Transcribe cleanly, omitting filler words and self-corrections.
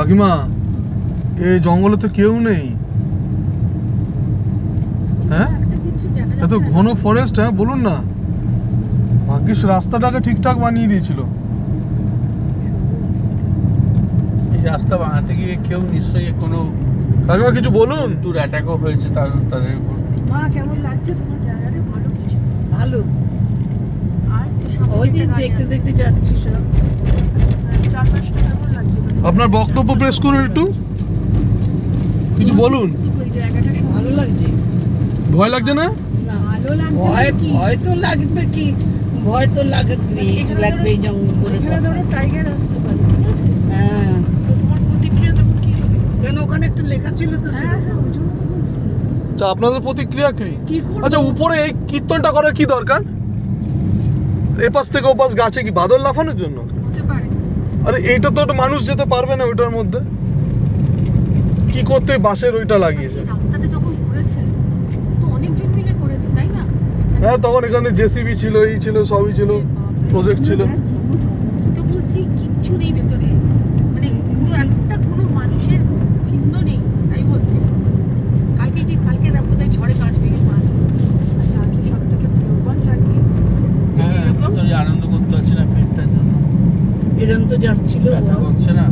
কাকিমা এই জঙ্গলে তো কেউ নেই, হ্যাঁ এত ঘন ফরেস্ট, হ্যাঁ বলুন না, ভাগ্যিস রাস্তাটাকে ঠিকঠাক বানিয়ে দিয়েছিল। এই রাস্তা বানাতে গিয়ে কেউ নিশ্চয়ই কোনো কাকিমা কিছু বলুন। দূর অ্যাটাকও হয়েছে তাদের উপর। মা কেমন লাগছে তোমার জায়গাটা? ভালো কিছু ভালো, আর একটু সামনে ওই যে একটা গাড়ি দেখতে আসছে। দেখতে যাচ্ছি সব। চারপাশটা কেমন লাগছে? আপনার বক্তব্য প্রেস করুন, একটু কিছু বলুন। ওই জায়গাটা সব ভালো লাগছে ভয় লাগছে না? না, ভালো লাগছে ভয় নাকি? ভয় তো লাগবে, কি ভয় তো লাগবে, লাগবে এই জঙ্গল করে। এখানে ধরো টাইগার আসতে পারে, ঠিক আছে? হ্যাঁ, তো তোমার প্রতিক্রিয়া তখন কি হবে? কেন ওখানে একটা লেখা ছিল তো হ্যাঁ হ্যাঁ, ওই জন্য তো বলছি। আচ্ছা আপনাদের প্রতিক্রিয়া কি? কি করবো? আচ্ছা উপরে এই কীর্তনটা করার কি দরকার? এপাশ থেকে ওপাশ গাছে কি বাদর লাফানোর জন্য? হতে পারে। আরে এইটা তো একটা মানুষ যেতে পারবে না ওইটার মধ্যে, কি করতে বাঁশের ওইটা লাগিয়েছে? রাস্তাটা যখন করেছে তো অনেকজন মিলে করেছে, তাই না? হ্যাঁ তখন এখানে জেসিবি ছিল, এই ছিল, সবই ছিল, প্রজেক্ট ছিল। তো বলছি কিচ্ছু নেই ভেতরে, মানে পুরো একটা কোনো মানুষের চিহ্ন নেই, তাই বলছি। কালকে দেখো তাই ঝড়ে গাছ ভেঙে পড়েছে। আচ্ছা আজকে সব থেকে প্রিয়গঞ্জ আর কি হ্যাঁ, তো আনন্দ করতে পারছি না, পেটটার জন্য এরম তো যাচ্ছিল ব্যথা করছে না।